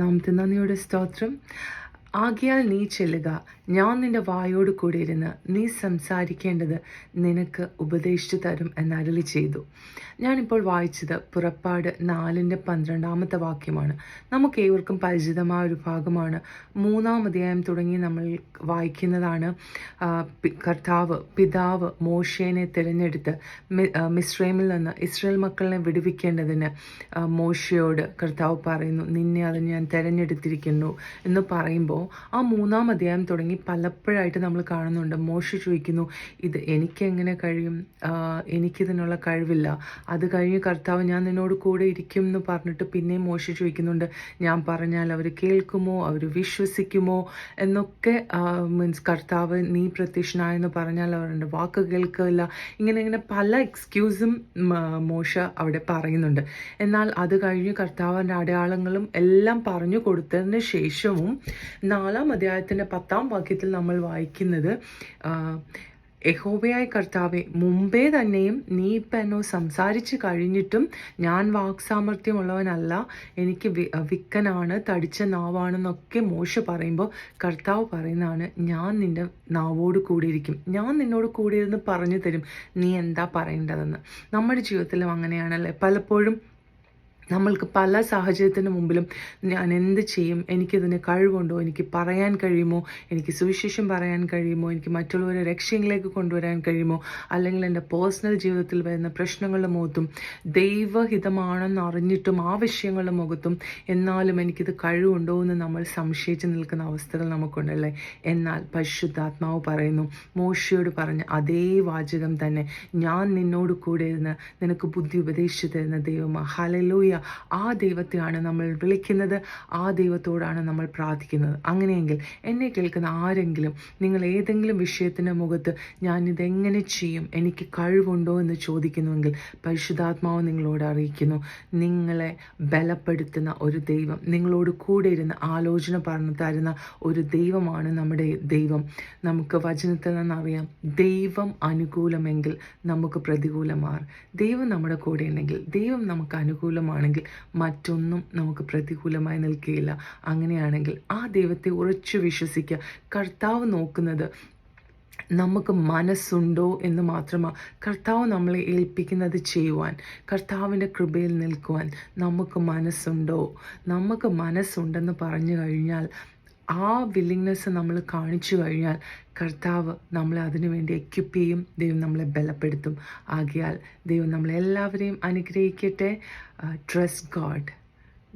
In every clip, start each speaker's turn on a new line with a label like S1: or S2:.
S1: നാമത്തെ നന്ദിയോടെ സ്തോത്രം. ആകയാൽ നീ ചെല്ലുക, ഞാൻ നിന്റെ വായോട് കൂടി ഇരുന്ന് നീ സംസാരിക്കേണ്ടത് നിനക്ക് ഉപദേശിച്ചു തരും എന്നരുളി ചെയ്തു. ഞാനിപ്പോൾ വായിച്ചത് പുറപ്പാട് 4:12 വാക്യമാണ്. നമുക്ക് ഏവർക്കും പരിചിതമായ ഒരു ഭാഗമാണ്. 3-ാം അധ്യായം തുടങ്ങി നമ്മൾ വായിക്കുന്നതാണ്. പിതാവ് മോശേനെ തിരഞ്ഞെടുത്ത് മിസ്രൈമിൽ നിന്ന് ഇസ്രായേൽ മക്കളെ വിടുവിക്കേണ്ടതിന് മോശയോട് കർത്താവ് പറയുന്നു, നിന്നെ അത് ഞാൻ തിരഞ്ഞെടുത്തിരിക്കുന്നു എന്ന് പറയുമ്പോൾ ആ 3-ാം അധ്യായം തുടങ്ങി പലപ്പോഴായിട്ട് നമ്മൾ കാണുന്നുണ്ട്. മോശ ചോദിക്കുന്നു, ഇത് എനിക്കെങ്ങനെ കഴിയും, എനിക്കിതിനുള്ള കഴിവില്ല. അത് കഴിഞ്ഞ് കർത്താവ് ഞാൻ നിന്നോട് കൂടെ ഇരിക്കും എന്ന് പറഞ്ഞിട്ട് പിന്നെയും മോശ ചോദിക്കുന്നുണ്ട്, ഞാൻ പറഞ്ഞാൽ അവർ കേൾക്കുമോ, അവർ വിശ്വസിക്കുമോ എന്നൊക്കെ. മീൻസ് കർത്താവ് നീ പ്രത്യക്ഷനായെന്ന് പറഞ്ഞാൽ അവരുടെ വാക്ക് കേൾക്കില്ല. ഇങ്ങനെ പല എക്സ്ക്യൂസും മോശ അവിടെ പറയുന്നുണ്ട്. എന്നാൽ അത് കഴിഞ്ഞ് കർത്താവിൻ്റെ അടയാളങ്ങളും എല്ലാം പറഞ്ഞു കൊടുത്തതിന് ശേഷവും 4-ാം അധ്യായത്തിൻ്റെ 10-ാം വാക്യത്തിൽ നമ്മൾ വായിക്കുന്നത്, യഹോവയായ കർത്താവെ, മുമ്പേ തന്നെയും നീ ഇപ്പം എന്നോ സംസാരിച്ച് കഴിഞ്ഞിട്ടും ഞാൻ വാക്സാമർത്ഥ്യമുള്ളവനല്ല, എനിക്ക് വിക്കനാണ്, തടിച്ച നാവാണെന്നൊക്കെ മോശ പറയുമ്പോൾ കർത്താവ് പറയുന്നതാണ്, ഞാൻ നിൻ്റെ നാവോട് കൂടിയിരിക്കും, ഞാൻ നിന്നോട് കൂടിയിരുന്ന് പറഞ്ഞു തരും നീ എന്താ പറയേണ്ടതെന്ന്. നമ്മുടെ ജീവിതത്തിലും അങ്ങനെയാണല്ലേ. പലപ്പോഴും നമ്മൾക്ക് പല സാഹചര്യത്തിന് മുമ്പിലും ഞാൻ എന്ത് ചെയ്യും, എനിക്കിതിന് കഴിവുണ്ടോ, എനിക്ക് പറയാൻ കഴിയുമോ, എനിക്ക് സുവിശേഷം പറയാൻ കഴിയുമോ, എനിക്ക് മറ്റുള്ളവരെ രക്ഷയിലേക്ക് കൊണ്ടുവരാൻ കഴിയുമോ, അല്ലെങ്കിൽ എൻ്റെ പേഴ്സണൽ ജീവിതത്തിൽ വരുന്ന പ്രശ്നങ്ങളുടെ മുഖത്തും ദൈവഹിതമാണെന്ന് അറിഞ്ഞിട്ടും ആ വിഷയങ്ങളുടെ മുഖത്തും എന്നാലും എനിക്കിത് കഴിവുണ്ടോ എന്ന് നമ്മൾ സംശയിച്ച് നിൽക്കുന്ന അവസ്ഥകൾ നമുക്കുണ്ടല്ലേ. എന്നാൽ പരിശുദ്ധാത്മാവ് പറയുന്നു, മോശയോട് പറഞ്ഞ അതേ വാചകം തന്നെ, ഞാൻ നിന്നോട് കൂടെ ഇരുന്ന് നിനക്ക് ബുദ്ധി ഉപദേശിച്ചു തരുന്ന ദൈവമാണ്. ഹല്ലേലൂയ. ആ ദൈവത്തെയാണ് നമ്മൾ വിളിക്കുന്നത്, ആ ദൈവത്തോടാണ് നമ്മൾ പ്രാർത്ഥിക്കുന്നത്. അങ്ങനെയെങ്കിൽ എന്നെ കേൾക്കുന്ന ആരെങ്കിലും നിങ്ങൾ ഏതെങ്കിലും വിഷയത്തിൻ്റെ മുഖത്ത് ഞാൻ ഇതെങ്ങനെ ചെയ്യും, എനിക്ക് കഴിവുണ്ടോ എന്ന് ചോദിക്കുന്നുവെങ്കിൽ പരിശുദ്ധാത്മാവ് നിങ്ങളോട് അറിയിക്കുന്നു, നിങ്ങളെ ബലപ്പെടുത്തുന്ന ഒരു ദൈവം, നിങ്ങളോട് കൂടെ ഇരുന്ന് ആലോചന പറഞ്ഞു തരുന്ന ഒരു ദൈവമാണ് നമ്മുടെ ദൈവം. നമുക്ക് വചനത്തിൽ നിന്നറിയാം, ദൈവം അനുകൂലമെങ്കിൽ നമുക്ക് പ്രതികൂലമാർ. ദൈവം നമ്മുടെ കൂടെ ഉണ്ടെങ്കിൽ, ദൈവം നമുക്ക് അനുകൂലമാണ്, മറ്റൊന്നും നമുക്ക് പ്രതികൂലമായി നിൽക്കുകയില്ല. അങ്ങനെയാണെങ്കിൽ ആ ദൈവത്തെ ഉറച്ചു വിശ്വസിക്കുക. കർത്താവ് നോക്കുന്നത് നമുക്ക് മനസ്സുണ്ടോ എന്ന് മാത്രമാണ്. കർത്താവ് നമ്മളെ ഏൽപ്പിക്കുന്നത് ചെയ്യുവാൻ, കർത്താവിൻ്റെ കൃപയിൽ നിൽക്കുവാൻ നമുക്ക് മനസ്സുണ്ടോ. നമുക്ക് മനസ്സുണ്ടെന്ന് പറഞ്ഞു കഴിഞ്ഞാൽ, ആ വില്ലിങ്നെസ് നമ്മൾ കാണിച്ചു കഴിഞ്ഞാൽ കർത്താവ് നമ്മളെ അതിനു വേണ്ടി എക്യുപ്പ് ചെയ്യും, ദൈവം നമ്മളെ ബലപ്പെടുത്തും. ആകയാൽ ദൈവം നമ്മളെല്ലാവരെയും അനുഗ്രഹിക്കട്ടെ. Trust God.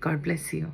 S1: God bless you.